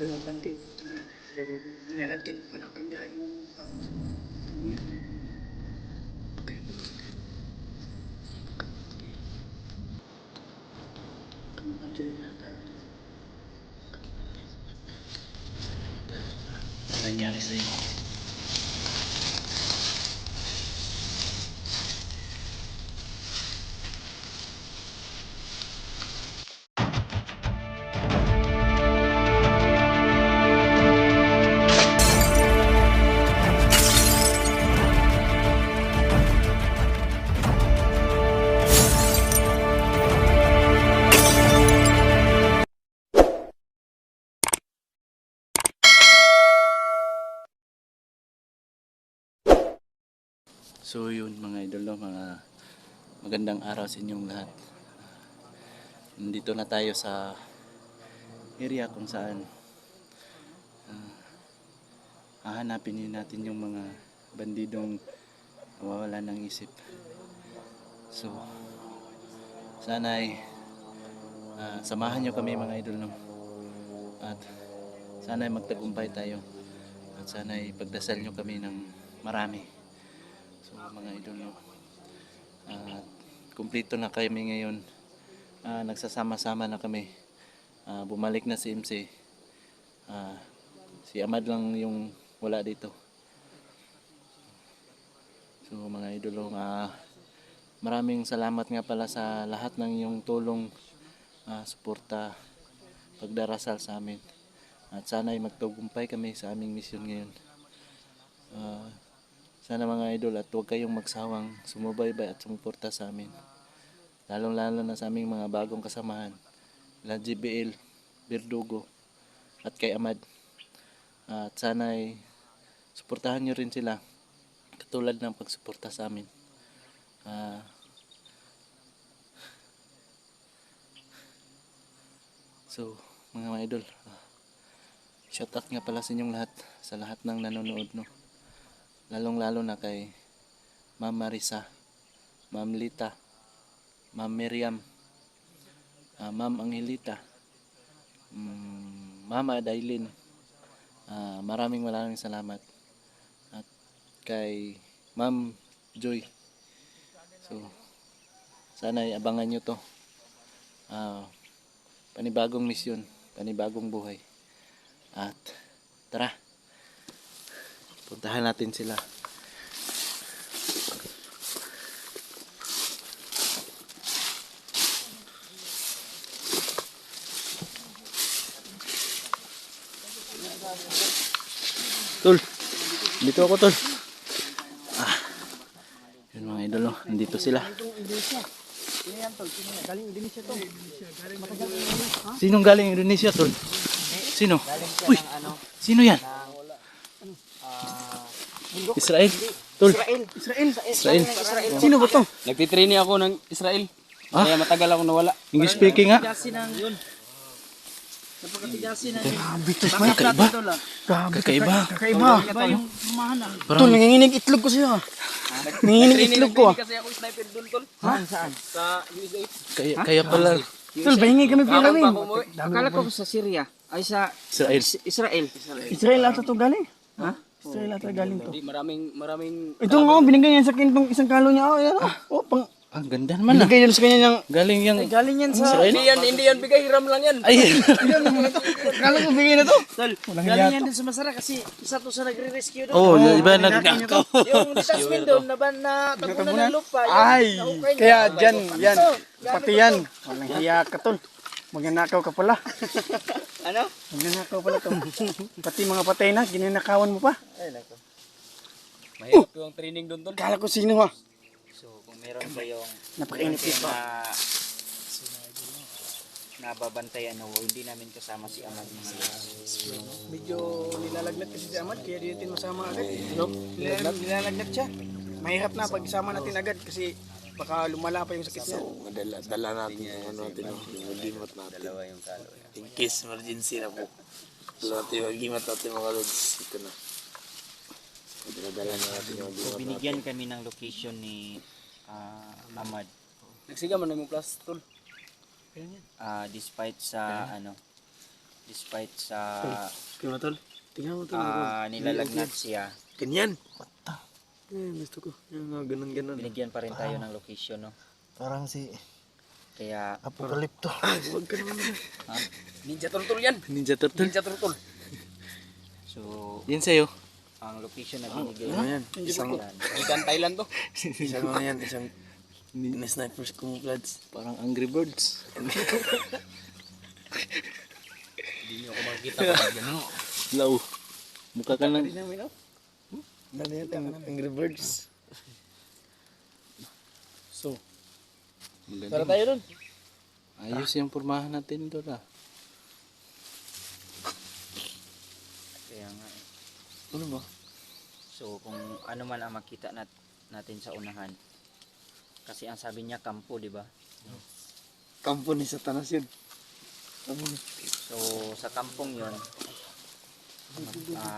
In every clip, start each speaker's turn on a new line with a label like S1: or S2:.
S1: Nanti nanti pada kerja yung nangyari sa'yo. So yun mga idol, no? Mga magandang araw sa inyong lahat. Nandito na tayo sa area kung saan hahanapin natin yung mga bandidong nawawala ng isip. So sana ay samahan nyo kami mga idol, no? At sana ay magtagumpay tayo. At sana ay pagdasal nyo kami ng marami. So mga idol, no? Kumpleto na kami ngayon. Nagsasama-sama na kami. Bumalik na si MC. Si Ahmad lang yung wala dito. So mga idol, maraming salamat nga pala sa lahat ng iyong tulong, suporta, pagdarasal sa amin. At sana ay magtagumpay kami sa aming misyon ngayon. Sana mga idol, at huwag kayong magsawang sumubaybay at sumuporta sa amin. Lalong lalo na sa aming mga bagong kasamahan, la JBL, Berdugo at kay Ahmad. At sana ay suportahan nyo rin sila katulad ng pagsuporta sa amin. So mga idol, shout out nga pala sa inyong lahat, sa lahat ng nanonood, no? Lalong lalo na kay Ma'am Marisa, Ma'am Lita, Ma'am Miriam, Ma'am Angelita, Mama Dailin. Maraming salamat. At kay Ma'am Joy. So sana abangan nyo to. Panibagong misyon, panibagong buhay. At tara, puntahan natin sila. Tol, dito ako, tol. Yun mga idol, no? Nandito sila. Sinong galing Indonesia, tol? Sino? Uy, sino yan? Israel? Tol? Israel. Sino ba to?
S2: Nagtitrainee ako ng Israel. Kaya matagal ako nawala.
S1: English speaking nga?
S3: Grabe to, may kakaiba.
S1: Kakaiba.
S3: Kakaiba.
S1: Parang
S3: Nanginginig itlog ko siya. Nanginginig itlog ko.
S2: Kasi ako sniper doon, tol.
S3: Saan?
S2: Sa USA.
S1: kaya pala
S3: Tol, bahingi kami pinawin.
S2: Akala ko sa Syria. Ay sa
S1: Israel.
S2: Israel.
S3: Israel ata to galing. Ha? Israel ata galing to.
S2: Hindi, maraming...
S3: Ito nga, binigay yan sa akin itong isang kalo niya. Oh, yan. Oh, pang...
S1: Ang ganda naman, ah.
S3: Binigay yun sa kanya ng...
S1: Galing yung
S3: Galing yan sa...
S1: Israel.
S2: Hindi yan bigay, hiram lang yan.
S1: Ay,
S3: Kala ko bigay na to.
S2: Tol, galing yan din sa Masara kasi isa to sa nagre-rescue doon.
S1: oh, iba nagkakaw.
S2: Yung detachment doon, natabunan ng lupa.
S3: Ay, kaya dyan, yan. Pati yan. Walang hiya ka tol. Magnanakaw ka pala.
S2: Ano?
S3: Magnanakaw pala to. Pati mga patay na, ginanakawan mo pa.
S2: Ay, nako. Mahirap yung training doon, tol.
S3: Kala ko sino ha.
S2: So, kung meron ba yung
S3: Napakainit pa.
S2: nababantayan o hindi namin kasama si Amad mga guys.
S3: Medyo nilalagnat kasi si Ahmad, kaya di natin masama agad. No? Nilalagnat siya. Mahirap na pag isama natin agad kasi baka lumala pa yung sakit niya.
S4: Dala natin yung ano natin, yung mag-gimat natin.
S2: Dalawa yung kalo.
S4: In case emergency na po. Dala natin yung mag-gimat natin mga lods. Ito na. Dala na natin yung
S5: So,
S4: mag-gimat natin.
S5: binigyan kami ng location ni Ahmad.
S2: Nagsiga man yung plus, tol.
S5: Despite sa despite sa
S4: Kaya tol. Tingnan mo tol.
S5: nilalagnat siya,
S4: Ganyan. Gusto ko. Yung mga ganun-ganun.
S5: binigyan pa rin tayo ng location, no?
S1: Parang si
S5: Kaya
S1: Apokalipto.
S4: Huwag ka naman.
S3: Ninja turtle yan.
S1: Ninja Turtle.
S3: Ninja turtle.
S5: so
S1: Yan sa'yo.
S5: ang location na binigay
S4: Ano yan?
S3: Isang
S5: yan,
S3: Ikan Thailand to.
S4: Isang mga yan. Isang snipers kong floods.
S1: Parang Angry Birds.
S3: Hindi niyo ako makikita pag yan.
S1: Law. Mukha ka lang.
S4: Ano yan? Angry Birds.
S3: So,
S1: Magaling.
S3: tara tayo dun.
S1: Ayos yung pormahan natin doon ah.
S5: kaya nga eh.
S4: Ano ba?
S5: So kung ano man ang makita natin sa unahan, kasi ang sabi niya kampo, di ba?
S4: Kampo ni Satanas yun.
S5: So sa kampong yon,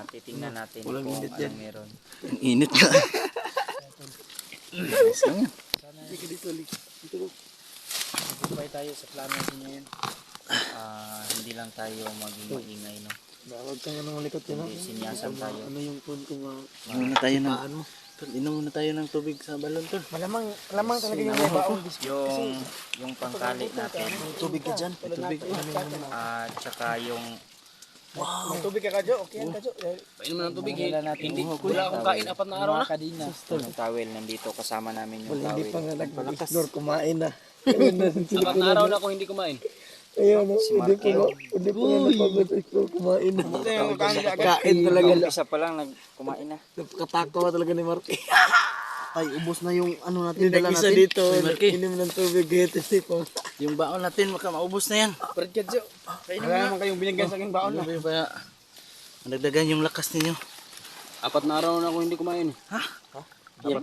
S5: titingnan natin
S4: Walang
S5: kung
S4: init
S5: anong
S4: yan.
S5: meron.
S1: Ang init ka. Ayos lang yan.
S4: Dito dito.
S5: Magpapay tayo sa plano natin ngayon. Hindi lang tayo maging maingay, no?
S4: Huwag kang anong malikot yun.
S5: Hindi, sinyasan tayo.
S4: Ano yung phone ko mga
S1: Inom muna tayo ng,
S4: paan mo?
S1: Tol, inom muna tayo ng tubig sa balon tol.
S3: Malamang talaga yung may baon.
S5: Yung pangkali natin,
S4: May tubig ka dyan.
S1: Tubig.
S5: at saka yung
S3: May tubig ka Jo. Okay yan ka Jo. Painom mo ng tubig. Hindi. Wala akong kain 4 na araw na.
S5: yung towel nandito, kasama namin yung
S4: Wala, hindi pa
S5: towel.
S4: nga nag-explore, kumain na.
S3: 4 na araw na ako hindi kumain.
S4: Ayun, no?
S5: Si
S4: Hindi pa nga napag-explore, kumain na. Kain talaga.
S5: Isa pa lang nagkumain na.
S4: Napakatakaw talaga ni Marky. Ay, ubos na yung ano natin,
S1: Yung
S4: dala
S1: nag-isa
S4: natin.
S1: dito, Marky.
S4: Inom ng tubig, hete pa.
S1: Yung baon natin, baka maubos na yan.
S3: Brad ka Jo. Wala naman kayong binigyan sa aking baon na.
S1: Ano ba Nagdagan yung lakas ninyo.
S3: 4 na araw na ako hindi kumain.
S1: Kaya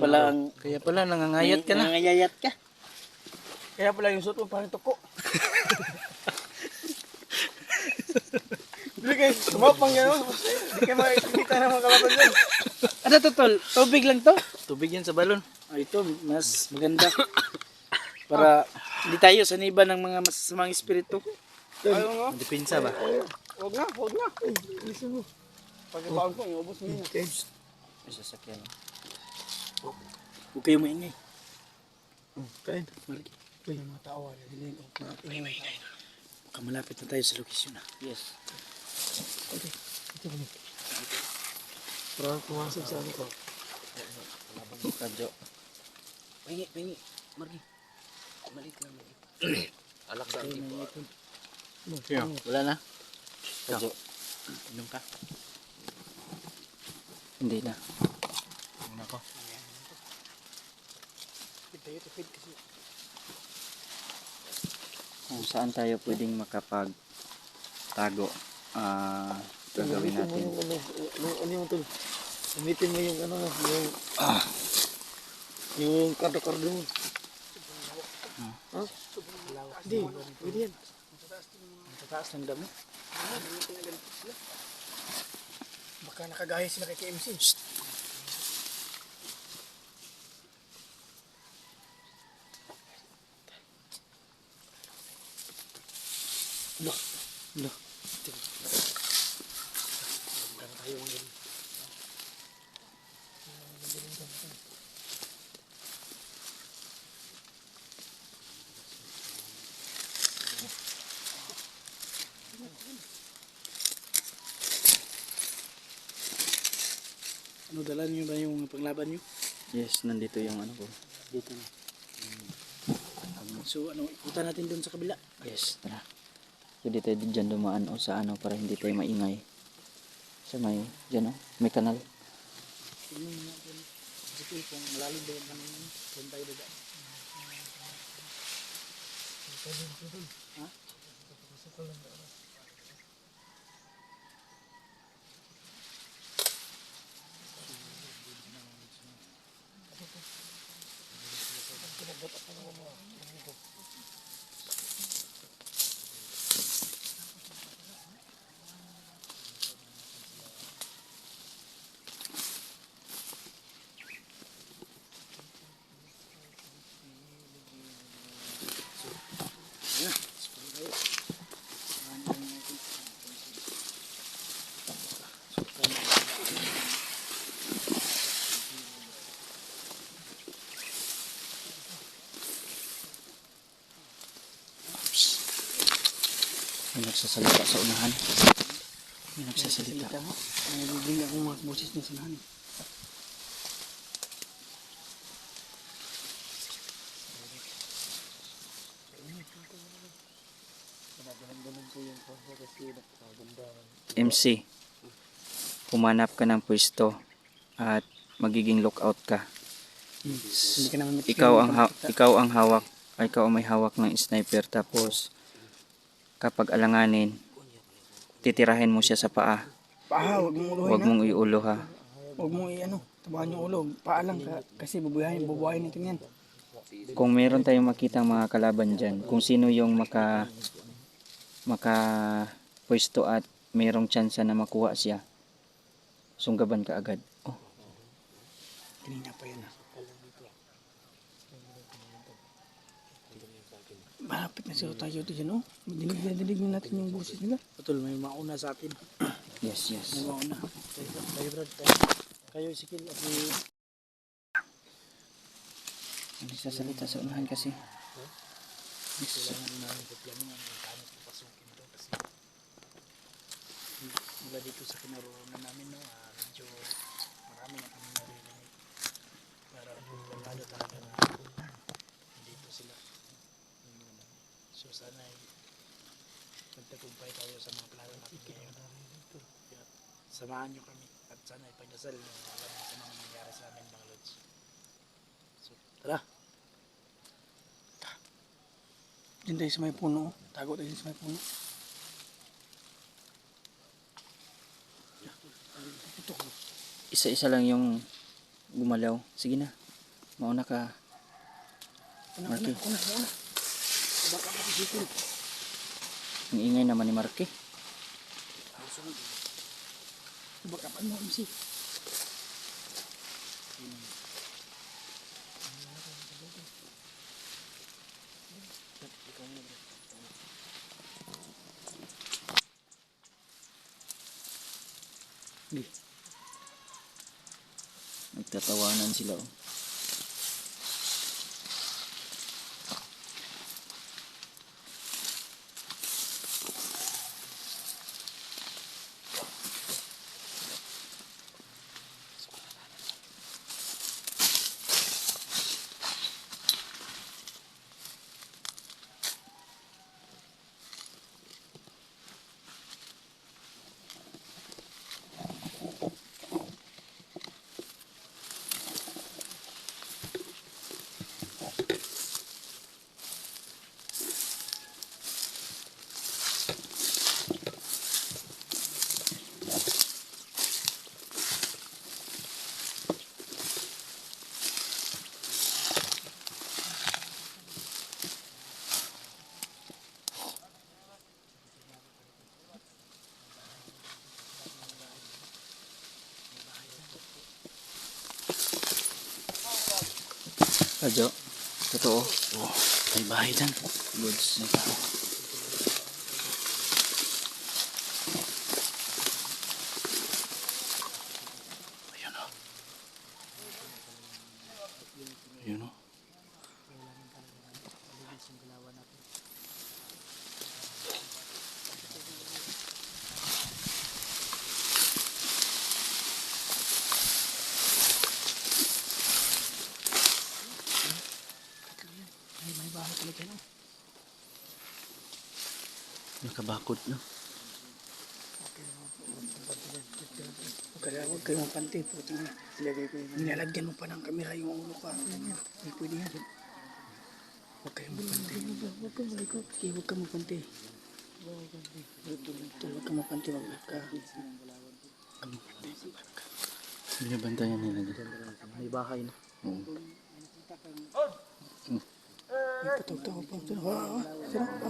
S1: pala nangangayat ka na.
S5: Nangayayat ka.
S3: Kaya pala yung suot mo parang tuko. Hindi kayo sumapang gano'n. Hindi kayo makikita ng mga kalaban dyan.
S6: Ano to tol? Tubig lang to?
S1: Tubig yan sa balon.
S6: Ah, ito, mas maganda. Para hindi tayo saniba ng mga masasamang espiritu.
S3: Ayaw nga.
S1: Depensa ba?
S3: Huwag na, huwag na. Pag baon ko, iubos mo yun.
S5: May sasakyan.
S6: Huwag kayo maingay.
S4: Kain.
S3: Yung mga tao, ingay.
S6: Baka malapit na tayo sa lokasyon na.
S5: Yes.
S4: Parang pumasok sa ano ko.
S5: Kadyo.
S3: Pingi. Margi. Maliit lang. Alak sa akin.
S1: Wala na.
S5: Kadyo.
S1: Inom ka.
S5: Hindi na.
S1: Inom ako.
S5: Kung saan tayo pwedeng makapagtago, gagawin natin.
S4: Ano yung tol? Gamitin mo yung ano, yung kardo-kardo mo. Ha? Hindi, pwede yan.
S6: Tataas ng damo.
S3: Baka nakagaya sila kay KMC.
S6: Ano, dala niyo ba yung panglaban niyo?
S5: Yes, nandito yung ano ko.
S6: Dito na. So ano, ikutan natin doon sa kabila.
S5: Yes, tara. Pwede tayo dyan dumaan o sa ano para hindi tayo maingay. Sa may, dyan o, may kanal.
S6: Dito kung malalim ba yung kanina, doon tayo dadaan.
S5: May nagsasalita sa unahan. May nagsasalita.
S3: Nagiging ako mga boses niya sa lahat.
S5: MC, humanap ka ng pwesto at magiging lookout ka.
S3: Hindi ka naman
S5: Ikaw ang hawak, ikaw ang may hawak ng sniper, tapos kapag alanganin, titirahin mo siya sa paa.
S3: huwag mong uluhin
S5: Huwag
S3: ha.
S5: mong iulo ha.
S3: Huwag mong tabahan yung ulo. Paa lang ka, kasi bubuhayin natin yan.
S5: Kung meron tayong makitang mga kalaban dyan, kung sino yung maka pwesto at mayroong tsansa na makuha siya, sunggaban ka agad. Oh,
S3: Kanina pa yan ha. Malapit na siya tayo dyan oh. Dinig na natin yung boses nila.
S6: Patul, may mauna sa atin.
S5: yes, yes.
S6: May mauna. Kayo, Brad. Kayo, sikil. At
S5: Hindi sasalita sa unahan kasi.
S6: mula dito sa kinaroonan namin, no, medyo marami na kami naririnig. Pero lalo talaga na dito sila. So sana ay magtagumpay tayo sa mga plano natin ngayon. Kaya samahan nyo kami at sana ay pagdasal nyo alam sa mga nangyari sa amin, mga lods. So tara!
S3: Diyan tayo sa may puno. Tago tayo sa may puno.
S5: Isa-isa lang yung gumalaw. Sige na. Mauna ka. Marky. Ang ingay naman ni Marky.
S3: Bakapan mo MC.
S5: Nagtatawanan sila. Oh. Radyo. Totoo.
S1: Oh, may bahay dyan.
S5: Goods.
S1: May tao. Ayun o. Ayun o.
S3: May bahay talaga no.
S1: Nakabakod na.
S3: Huwag kayong mapante. Puting na. Nilalagyan mo pa ng kamera yung ulo ka. Hindi pwede yan. Huwag kayong mapante. Huwag kang mapante. Huwag kang mapante. Huwag ka.
S1: Binabantayan nila dyan.
S5: May bahay na.
S1: Oo.
S3: May patawtaw pa. Sarap pa.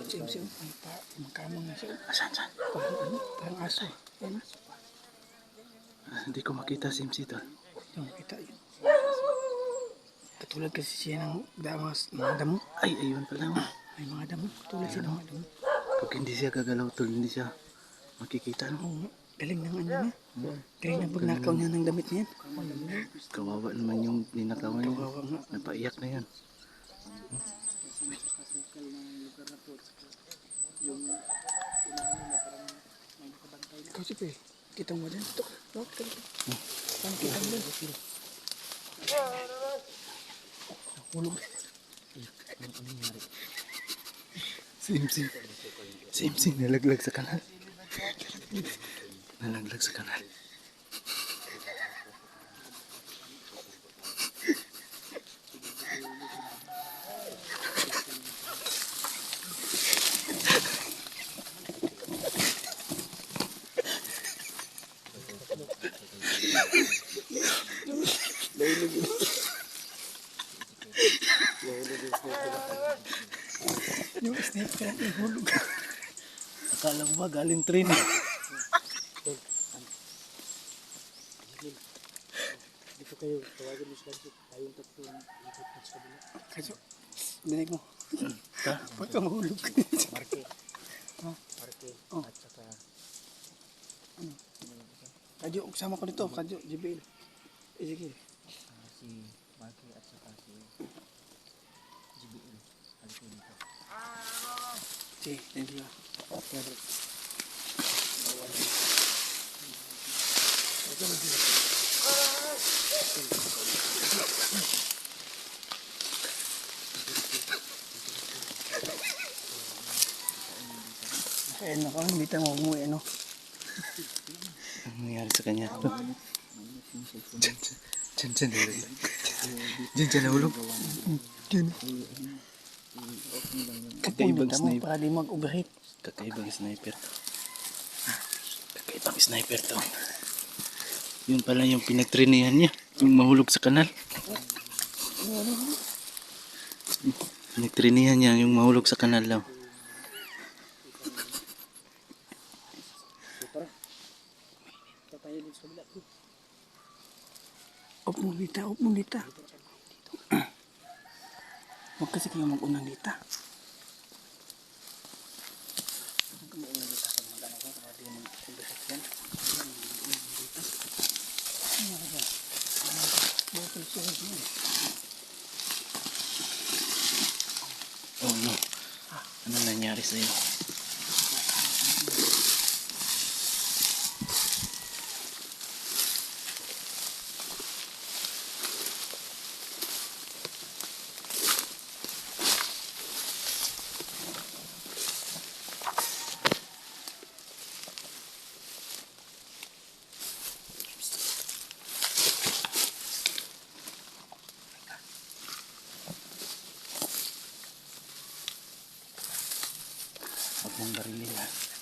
S3: Ayun siya. Magkamang na siya.
S1: Saan?
S3: Parang aso. Ayan.
S1: Hindi ko makita si MC tol.
S3: Yung kita yun. Katulad kasi siya ng mga damo.
S1: Ay, ayun pala. Oh.
S3: May mga damo. Katulad siya ng mga damo.
S1: Pag hindi siya gagalaw tol, hindi siya makikita. No?
S3: Oo. Galing ng ano niya. Galing ng pagnakaw niya ng damit niya.
S1: Kawawa naman yung ninakawan niya.
S3: Kawawa nga.
S1: Napaiyak na yan.
S6: Kasukal ng lugar na to. Yung unahan nila parang may nakabantay na.
S3: Ikaw si Pel, kita mo dyan. Ito, bakit ka? Saan kita mo dyan? Hulog.
S1: Sim, nalaglag sa kanal. Nalaglag sa kanal.
S3: Yung sniper natin hulog.
S1: Akala ko ba galing train?
S6: Dito kayo, tawagan mo sila. Tayong tatlo ang ikot na sa kabila.
S3: Kaso, dinig mo.
S1: Ha?
S3: Ba't ka mahulog?
S6: Marke.
S3: Ha?
S6: Marke.
S3: Oh.
S6: At saka
S3: Kadyo, kasama ko dito. Kadyo, JBL. Sige.
S6: si Marke at saka si GBL. Halika dito.
S3: Sige, thank you. Kaya na kami, hindi tayo umuwi, ano?
S1: Ano nangyari sa kanya? Diyan nalaglag. Diyan nahulog. Kakaibang
S3: Punta mo
S1: sniper.
S3: para di mag-overheat.
S1: Kakaibang sniper. Kakaibang sniper to. Yun pala yung pinagtrinihan niya. Yung mahulog sa kanal. Pinagtrinihan niya yung mahulog sa kanal daw.
S3: Up mo dita, up mo dita. Huwag kasi kayo mag-unang dita.
S1: Oh no. Ano nangyari sa'yo? Huwag mong barilin ha.